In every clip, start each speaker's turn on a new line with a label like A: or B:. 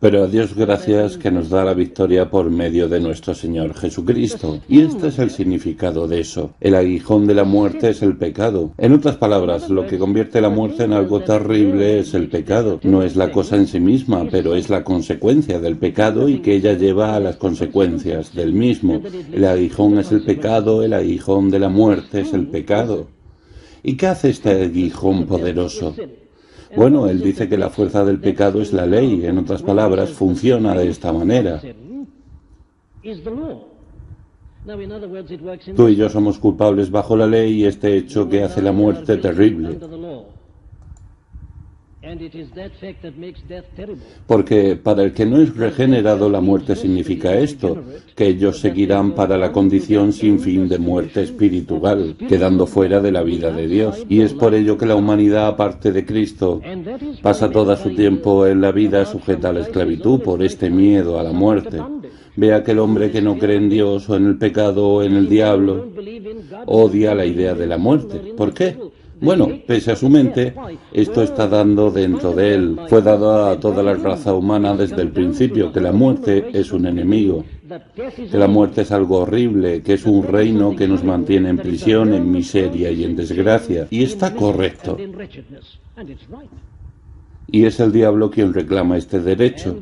A: Pero a Dios gracias que nos da la victoria por medio de nuestro Señor Jesucristo. Y este es el significado de eso. El aguijón de la muerte es el pecado. En otras palabras, lo que convierte la muerte en algo terrible es el pecado. No es la cosa en sí misma, pero es la consecuencia del pecado y que ella lleva a las consecuencias del mismo. El aguijón es el pecado, el aguijón de la muerte es el pecado. ¿Y qué hace este aguijón poderoso? Bueno, él dice que la fuerza del pecado es la ley. En otras palabras, funciona de esta manera. Tú y yo somos culpables bajo la ley y este hecho que hace la muerte terrible. Porque para el que no es regenerado, la muerte significa esto, que ellos seguirán para la condición sin fin de muerte espiritual, quedando fuera de la vida de Dios. Y es por ello que la humanidad, aparte de Cristo, pasa todo su tiempo en la vida sujeta a la esclavitud por este miedo a la muerte. Ve a aquel hombre que no cree en Dios o en el pecado o en el diablo, odia la idea de la muerte. ¿Por qué? Bueno, pese a su mente, esto está dando dentro de él. Fue dado a toda la raza humana desde el principio, que la muerte es un enemigo, que la muerte es algo horrible, que es un reino que nos mantiene en prisión, en miseria y en desgracia. Y está correcto. Y es el diablo quien reclama este derecho.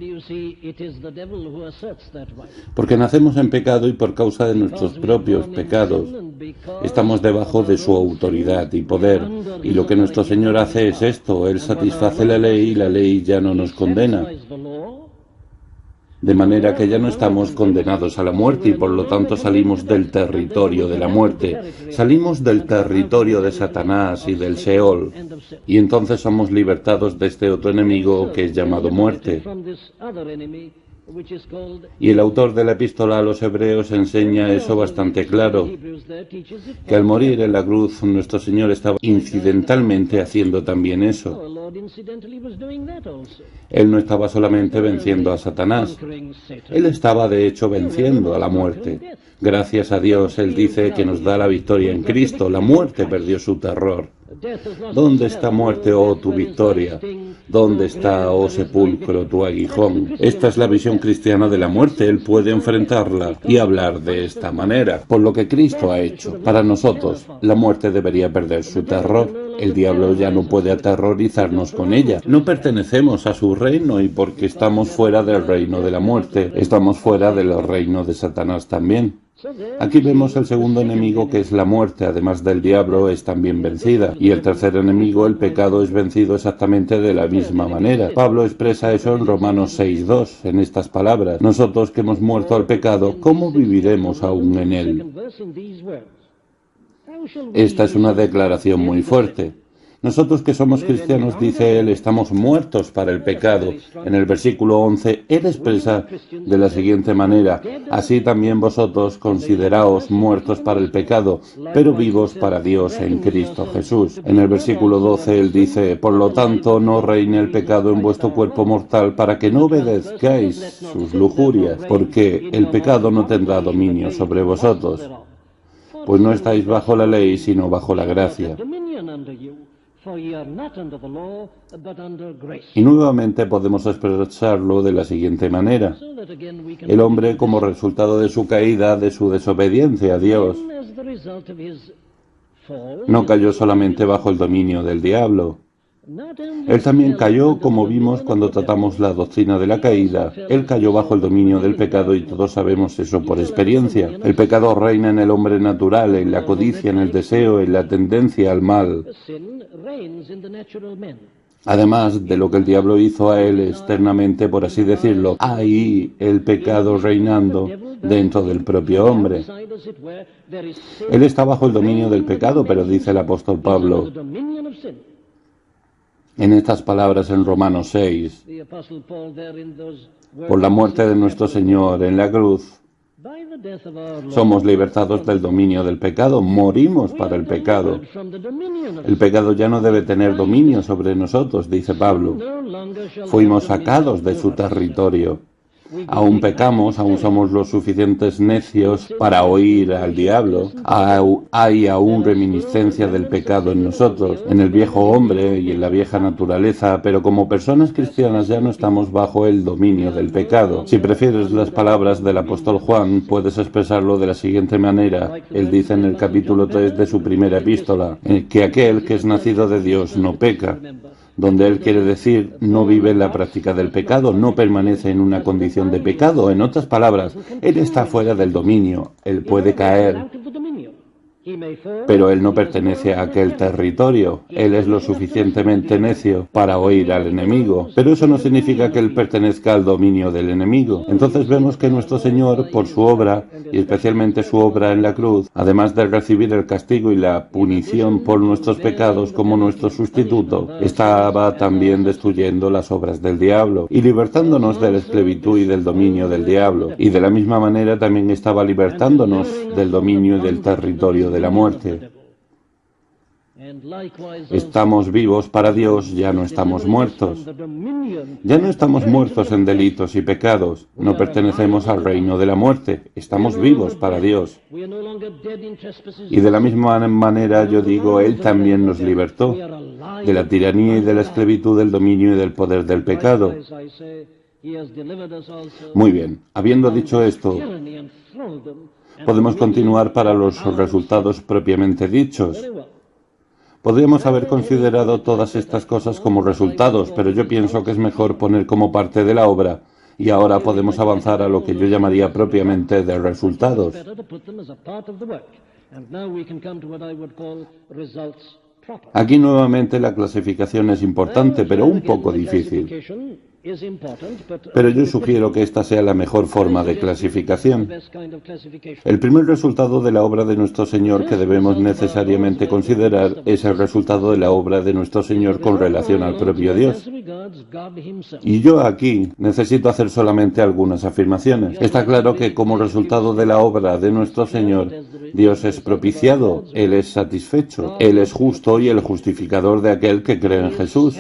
A: Porque nacemos en pecado y por causa de nuestros propios pecados estamos debajo de su autoridad y poder. Y lo que nuestro Señor hace es esto, Él satisface la ley y la ley ya no nos condena. De manera que ya no estamos condenados a la muerte y por lo tanto salimos del territorio de la muerte. Salimos del territorio de Satanás y del Seol. Y entonces somos libertados de este otro enemigo que es llamado muerte. Y el autor de la epístola a los Hebreos enseña eso bastante claro, que al morir en la cruz nuestro Señor estaba incidentalmente haciendo también eso. Él no estaba solamente venciendo a Satanás, Él estaba de hecho venciendo a la muerte. Gracias a Dios, Él dice que nos da la victoria en Cristo. La muerte perdió su terror. ¿Dónde está muerte, oh tu victoria? ¿Dónde está, oh sepulcro, tu aguijón? Esta es la visión cristiana de la muerte. Él puede enfrentarla y hablar de esta manera. Por lo que Cristo ha hecho. Para nosotros, la muerte debería perder su terror. El diablo ya no puede aterrorizarnos con ella. No pertenecemos a su reino y porque estamos fuera del reino de la muerte, estamos fuera del reino de Satanás también. Aquí vemos el segundo enemigo, que es la muerte, además del diablo, es también vencida. Y el tercer enemigo, el pecado, es vencido exactamente de la misma manera. Pablo expresa eso en Romanos 6:2, en estas palabras. Nosotros que hemos muerto al pecado, ¿cómo viviremos aún en él? Esta es una declaración muy fuerte. Nosotros que somos cristianos, dice él, estamos muertos para el pecado. En el versículo 11, él expresa de la siguiente manera: así también vosotros consideraos muertos para el pecado, pero vivos para Dios en Cristo Jesús. En el versículo 12, él dice: por lo tanto, no reine el pecado en vuestro cuerpo mortal, para que no obedezcáis sus lujurias, porque el pecado no tendrá dominio sobre vosotros, pues no estáis bajo la ley, sino bajo la gracia. Y nuevamente podemos expresarlo de la siguiente manera: el hombre, como resultado de su caída, de su desobediencia a Dios, no cayó solamente bajo el dominio del diablo. Él también cayó, como vimos cuando tratamos la doctrina de la caída. Él cayó bajo el dominio del pecado y todos sabemos eso por experiencia. El pecado reina en el hombre natural, en la codicia, en el deseo, en la tendencia al mal. Además de lo que el diablo hizo a él externamente, por así decirlo, hay el pecado reinando dentro del propio hombre. Él está bajo el dominio del pecado, pero dice el apóstol Pablo en estas palabras en Romanos 6, por la muerte de nuestro Señor en la cruz, somos libertados del dominio del pecado, morimos para el pecado. El pecado ya no debe tener dominio sobre nosotros, dice Pablo. Fuimos sacados de su territorio. Aún pecamos, aún somos los suficientes necios para oír al diablo. Hay aún reminiscencia del pecado en nosotros, en el viejo hombre y en la vieja naturaleza, pero como personas cristianas ya no estamos bajo el dominio del pecado. Si prefieres las palabras del apóstol Juan, puedes expresarlo de la siguiente manera. Él dice en el capítulo 3 de su primera epístola, que aquel que es nacido de Dios no peca, donde él quiere decir no vive en la práctica del pecado, no permanece en una condición de pecado. En otras palabras, él está fuera del dominio, él puede caer, pero él no pertenece a aquel territorio. Él es lo suficientemente necio para oír al enemigo, pero eso no significa que él pertenezca al dominio del enemigo. Entonces vemos que nuestro Señor, por su obra, y especialmente su obra en la cruz, además de recibir el castigo y la punición por nuestros pecados como nuestro sustituto, estaba también destruyendo las obras del diablo y libertándonos de la esclavitud y del dominio del diablo. Y de la misma manera también estaba libertándonos del dominio y del territorio de la muerte. Estamos vivos para Dios, ya no estamos muertos. Ya no estamos muertos en delitos y pecados. No pertenecemos al reino de la muerte. Estamos vivos para Dios. Y de la misma manera yo digo, Él también nos libertó de la tiranía y de la esclavitud, del dominio y del poder del pecado. Muy bien, habiendo dicho esto, podemos continuar para los resultados propiamente dichos. Podríamos haber considerado todas estas cosas como resultados, pero yo pienso que es mejor poner como parte de la obra, y ahora podemos avanzar a lo que yo llamaría propiamente de resultados. Aquí nuevamente la clasificación es importante, pero un poco difícil. Pero yo sugiero que esta sea la mejor forma de clasificación. El primer resultado de la obra de nuestro Señor que debemos necesariamente considerar es el resultado de la obra de nuestro Señor con relación al propio Dios. Y yo aquí necesito hacer solamente algunas afirmaciones. Está claro que como resultado de la obra de nuestro Señor, Dios es propiciado, Él es satisfecho, Él es justo y el justificador de aquel que cree en Jesús.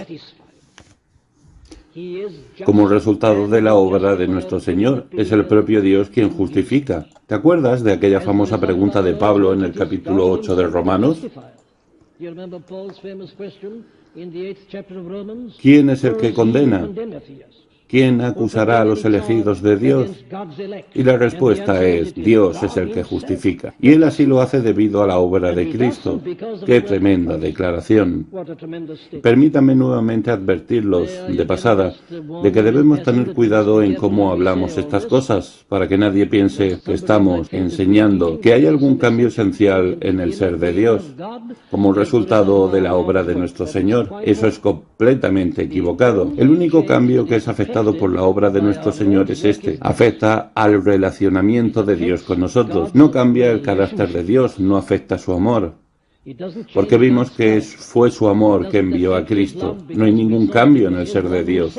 A: Como resultado de la obra de nuestro Señor, es el propio Dios quien justifica. ¿Te acuerdas de aquella famosa pregunta de Pablo en el capítulo 8 de Romanos? ¿Quién es el que condena? ¿Quién acusará a los elegidos de Dios? Y la respuesta es, Dios es el que justifica. Y Él así lo hace debido a la obra de Cristo. ¡Qué tremenda declaración! Permítanme nuevamente advertirlos de pasada de que debemos tener cuidado en cómo hablamos estas cosas, para que nadie piense que estamos enseñando que hay algún cambio esencial en el ser de Dios, como resultado de la obra de nuestro Señor. Eso es completamente equivocado. El único cambio que es afectado por la obra de nuestro Señor es este. Afecta al relacionamiento de Dios con nosotros. No cambia el carácter de Dios, no afecta su amor. Porque vimos que fue su amor que envió a Cristo. No hay ningún cambio en el ser de Dios.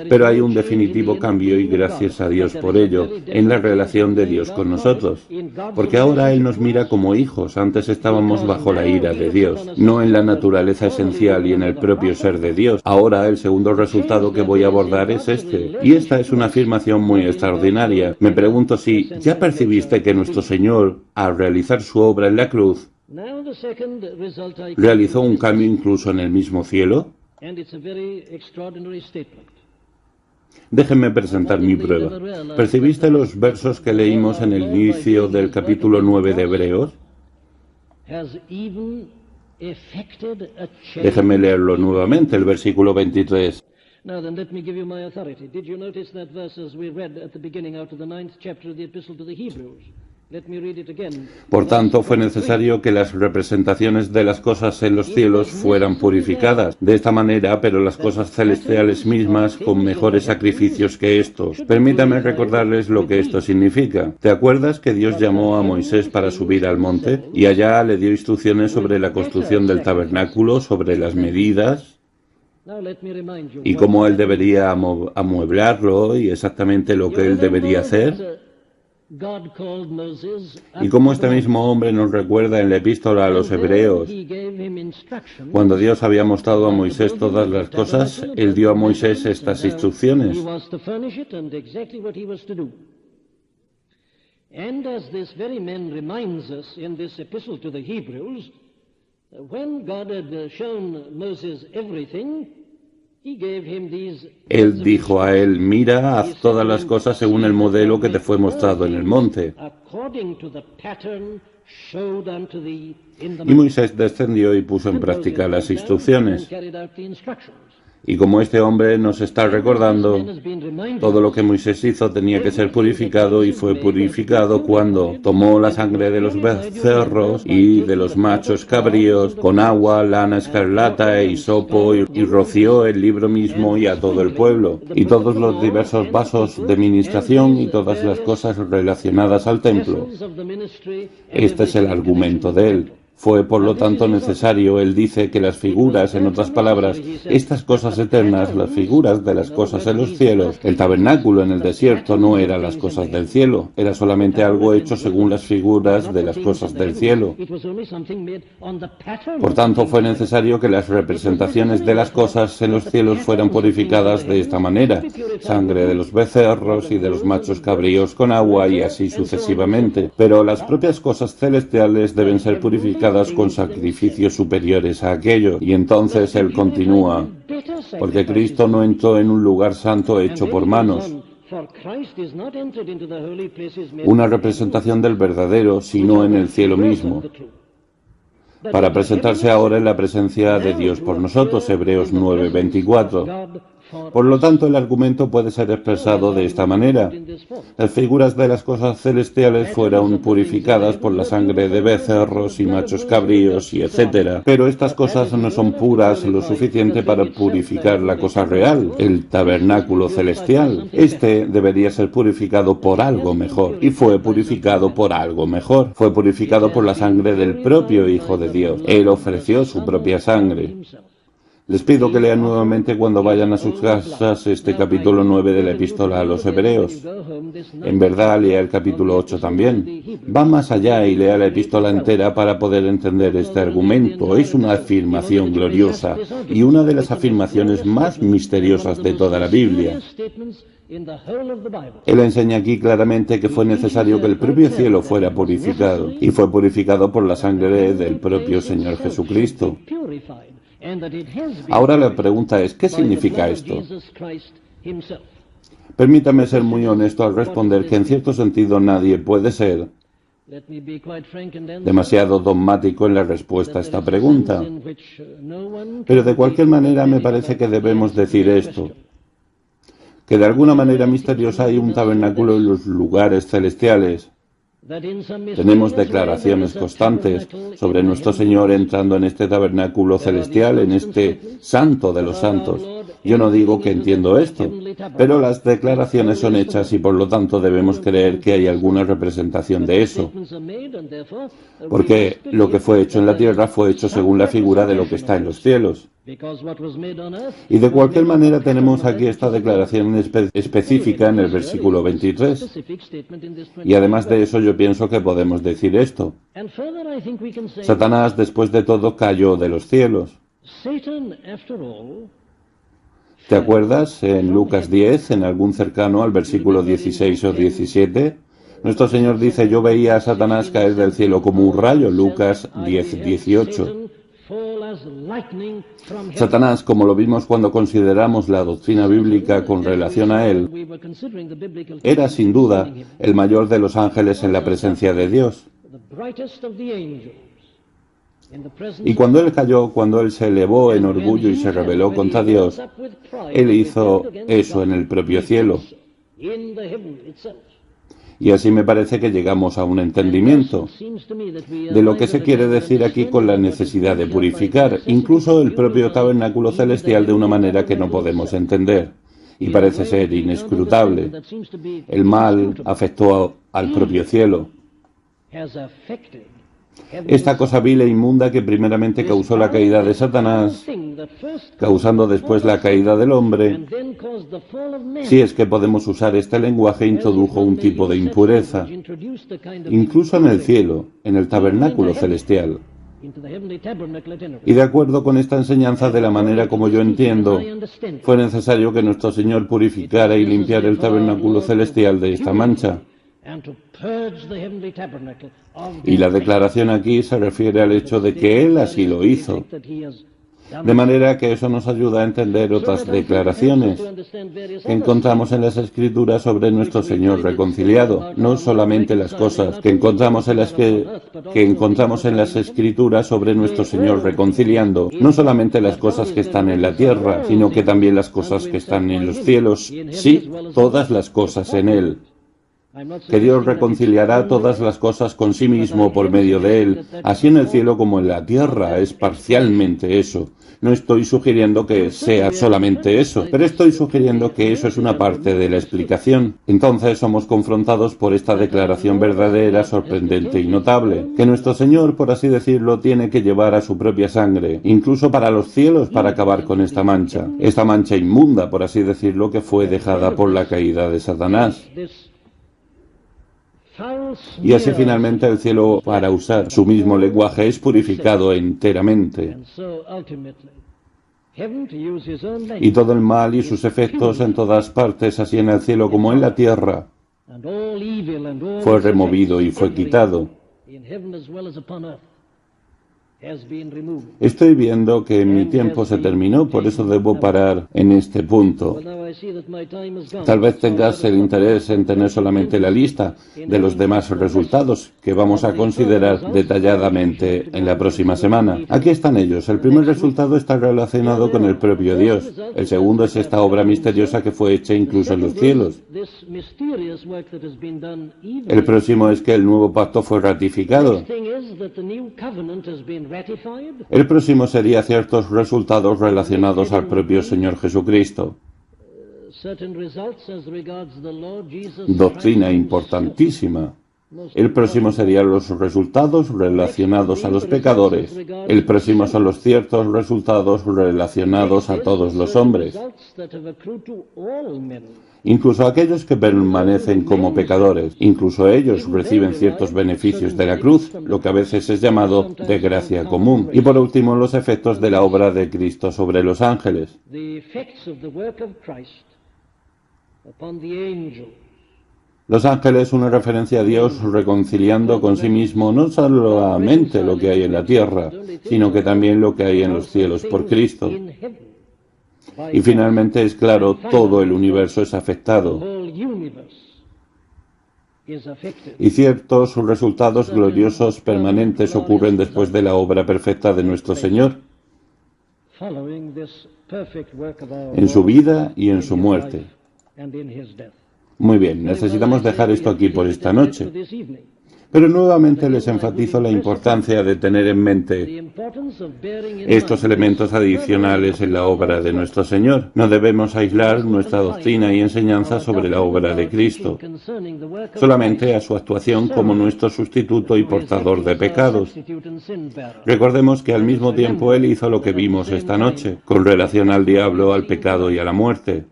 A: Pero hay un definitivo cambio, y gracias a Dios por ello, en la relación de Dios con nosotros. Porque ahora Él nos mira como hijos. Antes estábamos bajo la ira de Dios, no en la naturaleza esencial y en el propio ser de Dios. Ahora el segundo resultado que voy a abordar es este. Y esta es una afirmación muy extraordinaria. Me pregunto si ya percibiste que nuestro Señor, al realizar su obra en la cruz, realizó un cambio incluso en el mismo cielo. Déjenme presentar mi prueba. ¿Percibiste los versos que leímos en el inicio del capítulo 9 de Hebreos? Déjenme leerlo nuevamente, el versículo 23.
B: Now then, let me give you my authority. Did you notice that verses we read at the beginning out of the 9th chapter of the Epistle to the Hebrews? Let me read it again.
A: Por tanto, fue necesario que las representaciones de las cosas en los cielos fueran purificadas. De esta manera, pero las cosas celestiales mismas con mejores sacrificios que estos. Permítame recordarles lo que esto significa. ¿Te acuerdas que Dios llamó a Moisés para subir al monte? Y allá le dio instrucciones sobre la construcción del tabernáculo, sobre las medidas, y cómo él debería amueblarlo y exactamente lo que él debería hacer.
B: God called Moses
A: Y
B: up
A: como
B: to
A: este
B: the
A: mismo hombre nos recuerda en la epístola a
B: mountain,
A: los
B: and there
A: Hebreos,
B: he gave him instructions
A: cuando Dios había mostrado a
B: about the
A: Moisés
B: building
A: todas
B: of the
A: las cosas,
B: tabernacle,
A: Él
B: about
A: dio a
B: the
A: Moisés
B: measurements, and
A: estas
B: how he
A: instrucciones.
B: was to furnish it, and exactly what he was to do. And as this very man reminds us in this epistle to the Hebrews, when God had shown Moses everything, he gave him these
A: Él
B: words of
A: dijo a él, mira,
B: He
A: haz
B: said
A: todas
B: to
A: las
B: him,
A: cosas según
B: "See
A: el
B: that thou
A: modelo que te
B: make
A: fue
B: all
A: mostrado en el
B: things
A: monte.
B: according to the pattern showed unto thee in the
A: Y
B: mount."
A: Moisés descendió y puso en
B: And Moses
A: práctica las
B: went down and
A: instrucciones.
B: carried out the instructions.
A: Y como este hombre nos está
B: And as this
A: recordando,
B: man has been reminding
A: todo lo
B: us,
A: que Moisés hizo tenía que ser
B: everything that
A: purificado y
B: Moses
A: fue
B: made was to be
A: purificado cuando
B: purified,
A: tomó la
B: and it was
A: sangre de los
B: purified, you remember,
A: becerros
B: by
A: y de
B: taking
A: los
B: the blood
A: machos
B: of calves
A: cabríos
B: and of
A: con
B: goats,
A: agua, lana
B: and
A: escarlata,
B: water and
A: hisopo y
B: scald
A: roció
B: wounds,
A: el libro mismo y
B: and
A: a todo el
B: sprinkling
A: pueblo,
B: the
A: y
B: book of
A: todos
B: the
A: los
B: law
A: diversos
B: and the
A: vasos
B: people,
A: de
B: and
A: ministración y
B: these
A: todas las
B: various
A: cosas relacionadas al templo.
B: vessels of the ministry and
A: Este es el
B: everything in connection
A: argumento
B: with the
A: de él.
B: temple.
A: Fue por lo
B: Now, this is
A: tanto
B: his argument.
A: necesario, él dice, que las
B: It was
A: figuras, en otras
B: therefore
A: palabras,
B: necessary, he said,
A: estas
B: that
A: cosas
B: the
A: eternas, las
B: patterns,
A: figuras de las
B: in other
A: cosas en
B: words,
A: los
B: these
A: cielos, el
B: earthly
A: tabernáculo en el
B: things, the
A: desierto no
B: patterns
A: era
B: of
A: las
B: things in
A: cosas
B: the
A: del
B: heaven,
A: cielo, era
B: the
A: solamente algo
B: tabernacle in
A: hecho
B: the
A: según
B: earth
A: las
B: was
A: figuras
B: not
A: de
B: the
A: las
B: things in
A: cosas
B: the
A: del
B: heavens.
A: cielo.
B: It was only something made on the pattern
A: Por
B: of the
A: tanto,
B: things
A: fue
B: in the heaven.
A: necesario que las
B: It was
A: representaciones
B: necessary,
A: de las
B: therefore,
A: cosas en
B: that
A: los
B: the
A: cielos fueran
B: patterns of things in the
A: purificadas de esta
B: heavens should
A: manera,
B: be purified with
A: sangre de
B: blood,
A: los
B: blood
A: becerros
B: of
A: y de los
B: bulls and
A: machos
B: of goats,
A: cabríos con agua y
B: water,
A: así
B: and so on and so
A: sucesivamente.
B: forth.
A: Pero las propias cosas celestiales
B: The
A: deben ser
B: heavenly
A: purificadas con
B: things
A: sacrificios
B: themselves
A: superiores a aquello. Y
B: must
A: entonces
B: be
A: él
B: purified
A: continúa,
B: with better
A: porque
B: sacrifices
A: Cristo
B: than
A: no
B: these.
A: entró en un lugar santo
B: And
A: hecho
B: then
A: por
B: he goes
A: manos,
B: on, for Christ is not entered into the holy places made
A: una
B: by hands,
A: representación del verdadero,
B: which
A: sino
B: are
A: en
B: the
A: el cielo
B: figures of
A: mismo,
B: the true, but
A: para
B: into
A: presentarse
B: heavenly
A: ahora en la
B: sanctuary,
A: presencia de
B: now
A: Dios
B: to
A: por nosotros,
B: appear
A: Hebreos
B: in the presence of
A: 9:24.
B: God for
A: Por lo
B: us.
A: tanto, el argumento puede ser
B: So his
A: expresado de esta
B: argument is put
A: manera.
B: in this form.
A: Las figuras de las cosas
B: The
A: celestiales
B: patterns
A: fueron
B: of the things in the
A: purificadas por
B: heavens
A: la
B: were
A: sangre de
B: purified with
A: becerros y
B: blood of
A: machos
B: bulls and of
A: cabríos
B: goats
A: y
B: and so on.
A: etcétera. Pero estas
B: But that
A: cosas
B: is
A: no
B: well
A: son
B: enough to
A: puras lo
B: purify the
A: suficiente
B: thing
A: para
B: itself, the
A: purificar la
B: heavenly
A: cosa real,
B: tabernacle.
A: el
B: This must be
A: tabernáculo
B: purified by
A: celestial.
B: something better.
A: Este debería ser purificado por
B: It has
A: algo
B: been
A: mejor, y fue
B: purified by something
A: purificado
B: better.
A: por algo mejor. Fue
B: It
A: purificado por
B: has
A: la
B: been
A: sangre del propio
B: purified
A: Hijo
B: by
A: de
B: the
A: Dios.
B: blood
A: Él
B: of the
A: ofreció su
B: Son of
A: propia
B: God
A: sangre.
B: himself.
A: Les pido que
B: He
A: lean
B: offered
A: nuevamente cuando
B: his
A: vayan a sus
B: own blood.
A: casas este
B: Now, I
A: capítulo
B: do
A: 9 de la
B: urge you to
A: epístola a
B: read
A: los
B: again when you
A: Hebreos.
B: go home this
A: En
B: ninth
A: verdad, lea
B: chapter
A: el
B: of
A: capítulo
B: the
A: 8
B: epistle to
A: también.
B: the Hebrews.
A: Va más allá y
B: Read
A: lea la
B: verses 8 to
A: epístola
B: 12.
A: entera para poder entender
B: So
A: este
B: we'll read the
A: argumento. Es
B: entire
A: una
B: epistle in order
A: afirmación
B: that you may grasp
A: gloriosa
B: this
A: y
B: argument.
A: una de las
B: It's the most
A: afirmaciones
B: glorious
A: más
B: statement and one of
A: misteriosas
B: the
A: de
B: most
A: toda la Biblia.
B: mysterious statements in the whole of the Bible.
A: Él enseña aquí claramente que fue
B: He teaches
A: necesario que
B: there
A: el
B: quite
A: propio
B: clearly
A: cielo
B: that
A: fuera
B: it was
A: purificado,
B: necessary
A: y fue purificado por la
B: that the
A: sangre
B: heavenly
A: del propio
B: place
A: Señor
B: itself
A: Jesucristo.
B: should be purified, and that it has been
A: Ahora la
B: purified
A: pregunta es, ¿qué
B: by the
A: significa
B: blood of
A: esto?
B: Jesus Christ himself.
A: Permítame
B: The
A: ser
B: question
A: muy
B: is,
A: honesto al
B: what does
A: responder
B: this
A: que en
B: mean?
A: cierto sentido nadie puede ser
B: Let me be quite frank and answer
A: demasiado dogmático en la respuesta a
B: that there
A: esta
B: is a sense
A: pregunta.
B: in which no one
A: Pero de
B: can be
A: cualquier
B: too
A: manera me
B: emphatic
A: parece que
B: about the
A: debemos
B: answer to
A: decir
B: that
A: esto,
B: question.
A: que de alguna manera
B: There seems to
A: misteriosa
B: me
A: hay
B: we
A: un
B: must know
A: tabernáculo en
B: this,
A: los lugares celestiales.
B: that in some
A: Tenemos
B: mysterious way there
A: declaraciones
B: is a
A: constantes
B: tabernacle
A: sobre
B: in the
A: nuestro
B: heavenly
A: Señor
B: places.
A: entrando en este tabernáculo
B: There are these
A: celestial, en
B: constant
A: este
B: statements
A: santo de los
B: about our
A: santos.
B: Lord
A: Yo no digo
B: entering
A: que
B: into
A: entiendo
B: that
A: esto,
B: heavenly
A: pero
B: tabernacle.
A: las declaraciones
B: That's
A: son
B: always the
A: hechas y
B: point.
A: por lo tanto
B: I
A: debemos
B: don't
A: creer
B: think
A: que hay
B: it's
A: alguna
B: so.
A: representación
B: But
A: de
B: the
A: eso.
B: statements are made, and therefore we
A: Porque
B: must
A: lo que
B: believe
A: fue hecho en
B: that
A: la
B: there is
A: tierra fue hecho
B: some
A: según la figura de lo que
B: representation
A: está
B: of
A: en los
B: this.
A: cielos.
B: Because what was made on earth
A: Y de
B: was
A: cualquier
B: made on the
A: manera
B: pattern
A: tenemos
B: of that
A: aquí
B: which
A: esta
B: is in heaven.
A: declaración
B: Anyway,
A: específica
B: let
A: en
B: me
A: el
B: share
A: versículo
B: with you this
A: 23.
B: specific statement in this
A: Y además
B: 23rd
A: de
B: verse.
A: eso yo pienso que podemos decir esto.
B: And further, I think we can say
A: Satanás después de todo cayó de los cielos.
B: Satan, after all,
A: ¿Te
B: fell
A: acuerdas en
B: from
A: Lucas
B: heaven.
A: 10, en algún cercano al versículo
B: You remember in
A: 16 o
B: Luke 10,
A: 17? Nuestro
B: was it
A: Señor dice, yo
B: somewhere
A: veía a
B: in
A: Satanás
B: 16 or
A: caer del cielo
B: 17?
A: como un
B: Our
A: rayo,
B: Lord
A: Lucas
B: said, I
A: 10,
B: beheld
A: 18.
B: Satan fall as lightning from heaven.
A: Satanás, como lo vimos cuando consideramos la doctrina bíblica con
B: Satan, as we
A: relación
B: saw
A: a
B: when
A: él,
B: we were considering the biblical
A: era
B: teachings
A: sin duda
B: concerning him,
A: el mayor de los ángeles en la
B: was
A: presencia de Dios.
B: the brightest of the angels in the presence
A: Y
B: of
A: cuando
B: God.
A: él cayó, cuando él se elevó en
B: And when
A: orgullo y
B: he
A: se
B: fell,
A: rebeló
B: when
A: contra
B: he
A: Dios,
B: rose up with pride
A: él
B: and
A: hizo
B: rebelled against
A: eso en
B: God,
A: el propio
B: he
A: cielo.
B: fell in the heaven itself.
A: Y así me parece que llegamos a un
B: And
A: entendimiento
B: thus it seems to me that we are
A: de lo que
B: neither
A: se quiere
B: again in
A: decir aquí con la
B: understanding what is
A: necesidad de
B: meant here by
A: purificar,
B: necessity
A: incluso
B: to
A: el propio
B: purify
A: tabernáculo
B: even the
A: celestial de una
B: heavenly
A: manera que no
B: tabernacle
A: podemos
B: itself.
A: entender y
B: In a
A: parece
B: way
A: ser
B: we can't
A: inescrutable.
B: understand, that seems to be
A: El mal
B: inscrutable.
A: afectó al propio cielo.
B: Has affected
A: Esta cosa vil e inmunda que primeramente causó la caída de Satanás, causando después la caída del hombre, si es que podemos usar este lenguaje, introdujo un tipo de impureza, incluso en el cielo, en el tabernáculo celestial. Y de acuerdo con esta enseñanza, de la manera como yo entiendo, fue necesario que nuestro Señor purificara y limpiara el tabernáculo celestial de esta mancha. Y la declaración aquí se refiere al hecho de que Él así lo hizo. De manera que eso nos ayuda a entender otras declaraciones que encontramos en las Escrituras sobre nuestro Señor reconciliado. No solamente las cosas que encontramos en las Escrituras sobre nuestro Señor reconciliando, no solamente las cosas que están en la tierra, sino que también las cosas que están en los cielos. Sí, todas las cosas en Él. Que Dios reconciliará todas las cosas con sí mismo por medio de Él, así en el cielo como en la tierra. Es parcialmente eso. No estoy sugiriendo que sea solamente eso, pero estoy sugiriendo que eso es una parte de la explicación. Entonces somos confrontados por esta declaración verdadera, sorprendente y notable, que nuestro Señor, por así decirlo, tiene que llevar a su propia sangre, incluso para los cielos, para acabar con esta mancha inmunda, por así decirlo, que fue dejada por la caída de Satanás. Y así finalmente el cielo, para usar su mismo lenguaje, es purificado enteramente. Y todo el mal y sus efectos en todas partes, así en el cielo como en la tierra, fue removido y fue quitado. Estoy viendo que mi tiempo se terminó, por eso debo parar en este punto. Tal vez tengas el interés en tener solamente la lista de los demás resultados que vamos a considerar detalladamente en la próxima semana. Aquí están ellos. El primer resultado está relacionado con el propio Dios. El segundo es esta obra misteriosa que fue hecha incluso en los cielos. El próximo es que el nuevo pacto fue ratificado. El próximo sería ciertos resultados relacionados al propio Señor Jesucristo. Doctrina importantísima. El próximo serían los resultados relacionados a los pecadores. El próximo son los ciertos resultados relacionados a todos los hombres, incluso aquellos que permanecen como pecadores. Incluso ellos reciben ciertos beneficios de la cruz, lo que a veces es llamado de gracia común. Y por último, los efectos de la obra de Cristo sobre los ángeles. Los ángeles, una referencia a Dios reconciliando con sí mismo no solamente lo que hay en la tierra, sino que también lo que hay en los cielos por Cristo. Y finalmente es claro, todo el universo es afectado. Y ciertos resultados gloriosos permanentes ocurren después de la obra perfecta de nuestro Señor, en su vida y en su muerte. Muy bien, necesitamos dejar esto aquí por esta noche. Pero nuevamente les enfatizo la importancia de tener en mente estos elementos adicionales en la obra de nuestro Señor. No debemos aislar nuestra doctrina y enseñanza sobre la obra de Cristo, solamente a su actuación como nuestro sustituto y portador de pecados. Recordemos que al mismo tiempo Él hizo lo que vimos esta noche, con relación al diablo, al pecado y a la muerte.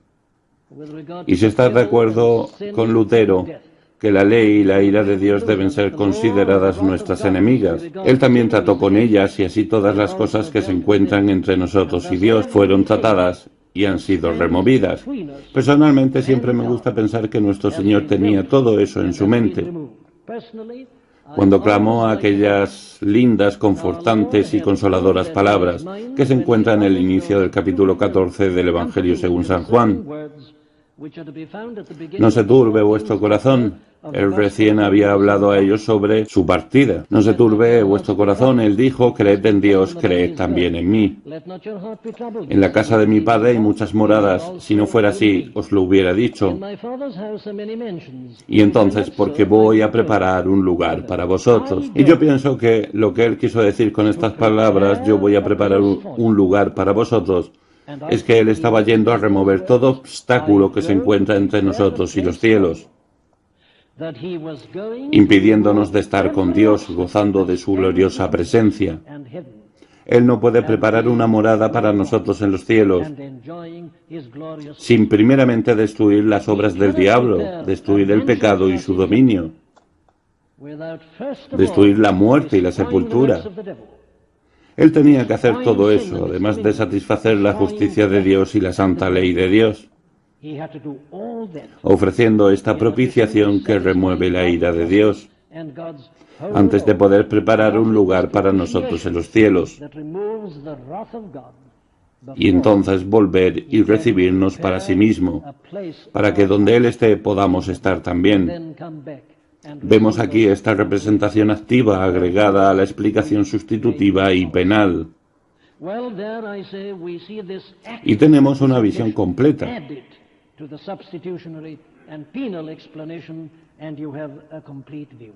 A: Y si estás de acuerdo con Lutero, que la ley y la ira de Dios deben ser consideradas nuestras enemigas, Él también trató con ellas, y así todas las cosas que se encuentran entre nosotros y Dios fueron tratadas y han sido removidas. Personalmente siempre me gusta pensar que nuestro Señor tenía todo eso en su mente. Cuando clamó aquellas lindas, confortantes y consoladoras palabras que se encuentran en el inicio del capítulo 14 del Evangelio según San Juan. No se turbe vuestro corazón. Él recién había hablado a ellos sobre su partida. No se turbe vuestro corazón. Él dijo, creed en Dios, creed también en mí. En la casa de mi Padre hay muchas moradas. Si no fuera así, os lo hubiera dicho. Y entonces, porque voy a preparar un lugar para vosotros. Y yo pienso que lo que Él quiso decir con estas palabras, yo voy a preparar un lugar para vosotros, es que Él estaba yendo a remover todo obstáculo que se encuentra entre nosotros y los cielos. impidiéndonos de estar con Dios, gozando de su gloriosa presencia. Él no puede preparar una morada para nosotros en los cielos sin primeramente destruir las obras del diablo, destruir el pecado y su dominio, destruir la muerte y la sepultura. Él tenía que hacer todo eso, además de satisfacer la justicia de Dios y la santa ley de Dios, ofreciendo esta propiciación que remueve la ira de Dios, antes de poder preparar un lugar para nosotros en los cielos, y entonces volver y recibirnos para sí mismo, para que donde Él esté podamos estar también. Vemos aquí esta representación activa agregada a la explicación sustitutiva y penal. Y tenemos una visión completa.
B: To the substitutionary and penal explanation, and you have a complete view.